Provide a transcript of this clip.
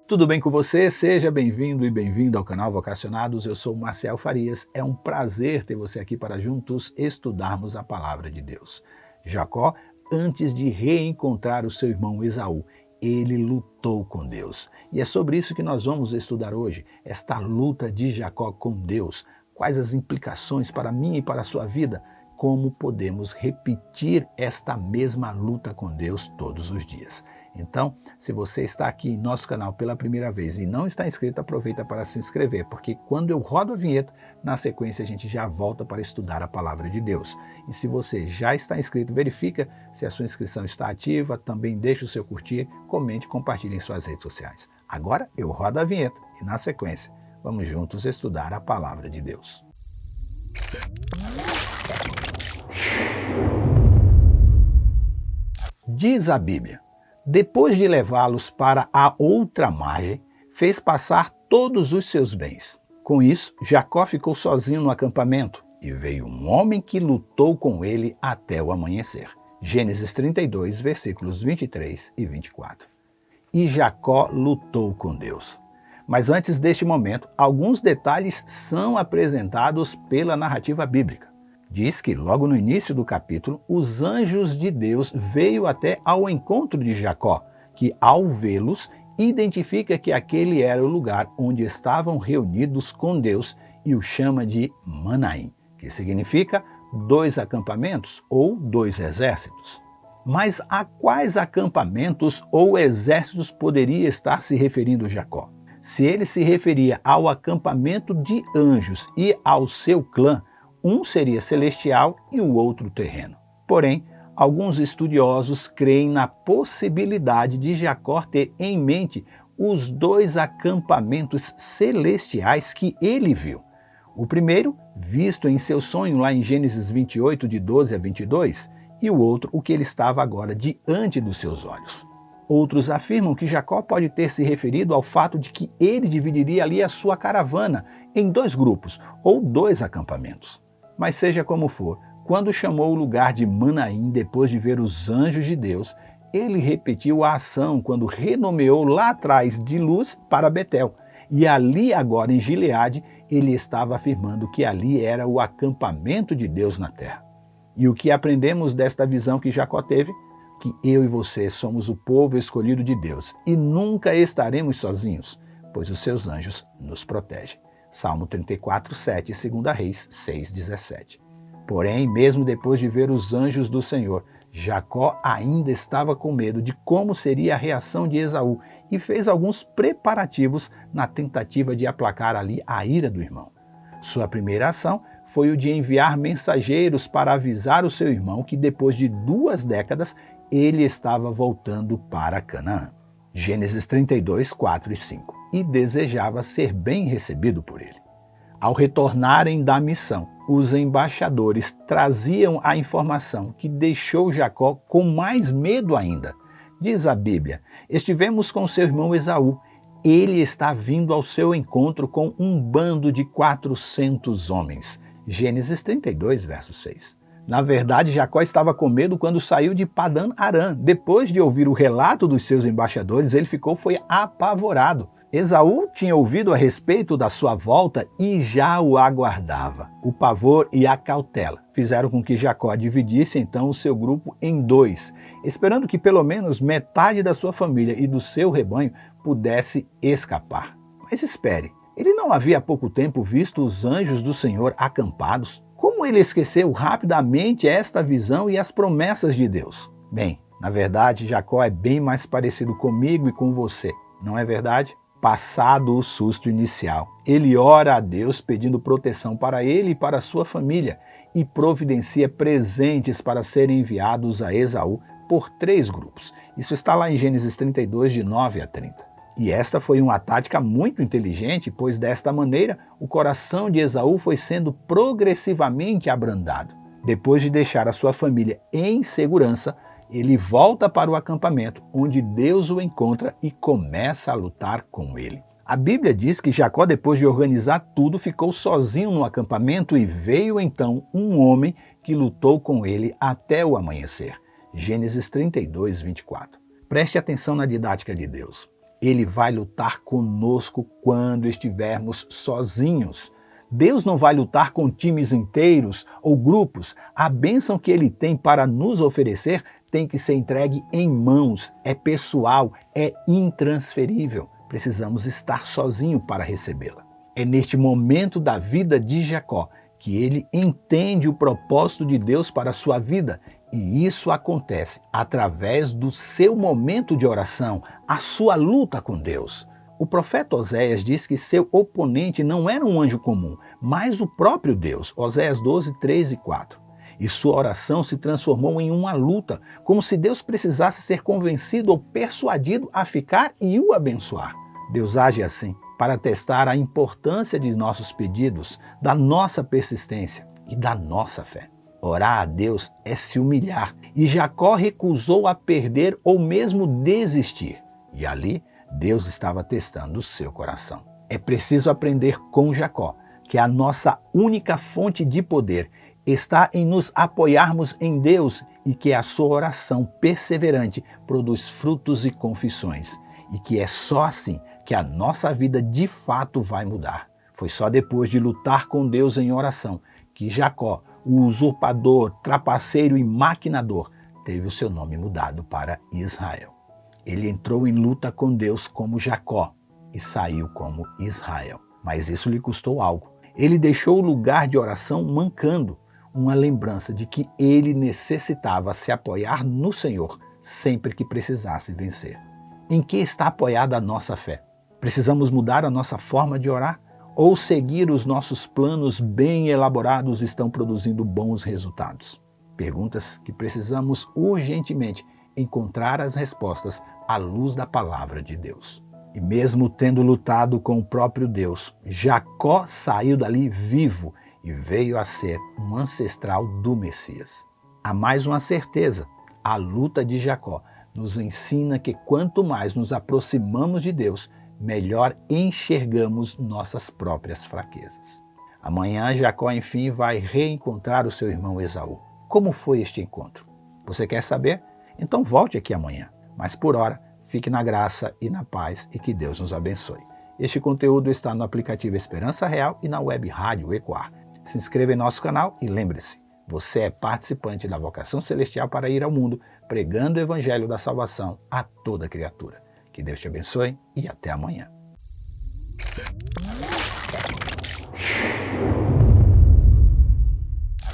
Tudo bem com você? Seja bem-vindo e bem-vinda ao canal Vocacionados. Eu sou Marcel Farias. É um prazer ter você aqui para juntos estudarmos a palavra de Deus. Jacó, antes de reencontrar o seu irmão Esaú, ele lutou com Deus. E é sobre isso que nós vamos estudar hoje, esta luta de Jacó com Deus. Quais as implicações para mim e para a sua vida? Como podemos repetir esta mesma luta com Deus todos os dias? Então, se você está aqui em nosso canal pela primeira vez e não está inscrito, aproveita para se inscrever, porque quando eu rodo a vinheta, na sequência a gente já volta para estudar a palavra de Deus. E se você já está inscrito, verifica se a sua inscrição está ativa, também deixe o seu curtir, comente e compartilhe em suas redes sociais. Agora eu rodo a vinheta e na sequência vamos juntos estudar a palavra de Deus. Diz a Bíblia: depois de levá-los para a outra margem, fez passar todos os seus bens. Com isso, Jacó ficou sozinho no acampamento, e veio um homem que lutou com ele até o amanhecer. Gênesis 32, versículos 23 e 24. E Jacó lutou com Deus. Mas antes deste momento, alguns detalhes são apresentados pela narrativa bíblica. Diz que logo no início do capítulo, os anjos de Deus veio até ao encontro de Jacó, que ao vê-los, identifica que aquele era o lugar onde estavam reunidos com Deus e o chama de Manaim, que significa dois acampamentos ou dois exércitos. Mas a quais acampamentos ou exércitos poderia estar se referindo Jacó? Se ele se referia ao acampamento de anjos e ao seu clã, um seria celestial e o outro terreno. Porém, alguns estudiosos creem na possibilidade de Jacó ter em mente os dois acampamentos celestiais que ele viu. O primeiro, visto em seu sonho lá em Gênesis 28, de 12 a 22, e o outro, o que ele estava agora diante dos seus olhos. Outros afirmam que Jacó pode ter se referido ao fato de que ele dividiria ali a sua caravana em dois grupos ou dois acampamentos. Mas seja como for, quando chamou o lugar de Manaim depois de ver os anjos de Deus, ele repetiu a ação quando renomeou lá atrás de Luz para Betel. E ali agora em Gileade, ele estava afirmando que ali era o acampamento de Deus na terra. E o que aprendemos desta visão que Jacó teve? Que eu e você somos o povo escolhido de Deus e nunca estaremos sozinhos, pois os seus anjos nos protegem. Salmo 34, 7 e 2 Reis 6, 17. Porém, mesmo depois de ver os anjos do Senhor, Jacó ainda estava com medo de como seria a reação de Esaú e fez alguns preparativos na tentativa de aplacar ali a ira do irmão. Sua primeira ação foi o de enviar mensageiros para avisar o seu irmão que depois de 2 décadas ele estava voltando para Canaã. Gênesis 32, 4 e 5. E desejava ser bem recebido por ele. Ao retornarem da missão, os embaixadores traziam a informação que deixou Jacó com mais medo ainda. Diz a Bíblia: estivemos com seu irmão Esaú. Ele está vindo ao seu encontro com um bando de 400 homens. Gênesis 32, verso 6. Na verdade, Jacó estava com medo quando saiu de Padã Arã. Depois de ouvir o relato dos seus embaixadores, ele foi apavorado. Esaú tinha ouvido a respeito da sua volta e já o aguardava. O pavor e a cautela fizeram com que Jacó dividisse então o seu grupo em 2, esperando que pelo menos metade da sua família e do seu rebanho pudesse escapar. Mas espere, ele não havia há pouco tempo visto os anjos do Senhor acampados? Como ele esqueceu rapidamente esta visão e as promessas de Deus? Bem, na verdade, Jacó é bem mais parecido comigo e com você, não é verdade? Passado o susto inicial, ele ora a Deus pedindo proteção para ele e para sua família e providencia presentes para serem enviados a Esaú por 3 grupos. Isso está lá em Gênesis 32, de 9 a 30. E esta foi uma tática muito inteligente, pois desta maneira o coração de Esaú foi sendo progressivamente abrandado. Depois de deixar a sua família em segurança, ele volta para o acampamento, onde Deus o encontra e começa a lutar com ele. A Bíblia diz que Jacó, depois de organizar tudo, ficou sozinho no acampamento e veio então um homem que lutou com ele até o amanhecer. Gênesis 32, 24. Preste atenção na didática de Deus. Ele vai lutar conosco quando estivermos sozinhos. Deus não vai lutar com times inteiros ou grupos. A bênção que Ele tem para nos oferecer tem que ser entregue em mãos, é pessoal, é intransferível. Precisamos estar sozinhos para recebê-la. É neste momento da vida de Jacó que ele entende o propósito de Deus para a sua vida. E isso acontece através do seu momento de oração, a sua luta com Deus. O profeta Oséias diz que seu oponente não era um anjo comum, mas o próprio Deus, Oséias 12, 3 e 4. E sua oração se transformou em uma luta, como se Deus precisasse ser convencido ou persuadido a ficar e o abençoar. Deus age assim para testar a importância de nossos pedidos, da nossa persistência e da nossa fé. Orar a Deus é se humilhar, e Jacó recusou a perder ou mesmo desistir. E ali, Deus estava testando o seu coração. É preciso aprender com Jacó que a nossa única fonte de poder está em nos apoiarmos em Deus e que a sua oração perseverante produz frutos e confissões. E que é só assim que a nossa vida de fato vai mudar. Foi só depois de lutar com Deus em oração que Jacó, o usurpador, trapaceiro e maquinador, teve o seu nome mudado para Israel. Ele entrou em luta com Deus como Jacó e saiu como Israel. Mas isso lhe custou algo. Ele deixou o lugar de oração mancando, uma lembrança de que ele necessitava se apoiar no Senhor sempre que precisasse vencer. Em que está apoiada a nossa fé? Precisamos mudar a nossa forma de orar? Ou seguir os nossos planos bem elaborados estão produzindo bons resultados? Perguntas que precisamos urgentemente encontrar as respostas à luz da palavra de Deus. E mesmo tendo lutado com o próprio Deus, Jacó saiu dali vivo e veio a ser um ancestral do Messias. Há mais uma certeza: a luta de Jacó nos ensina que quanto mais nos aproximamos de Deus, melhor enxergamos nossas próprias fraquezas. Amanhã, Jacó, enfim, vai reencontrar o seu irmão Esaú. Como foi este encontro? Você quer saber? Então volte aqui amanhã. Mas por hora, fique na graça e na paz e que Deus nos abençoe. Este conteúdo está no aplicativo Esperança Real e na web Rádio Ecoar. Se inscreva em nosso canal e lembre-se, você é participante da vocação celestial para ir ao mundo, pregando o evangelho da salvação a toda criatura. Que Deus te abençoe e até amanhã.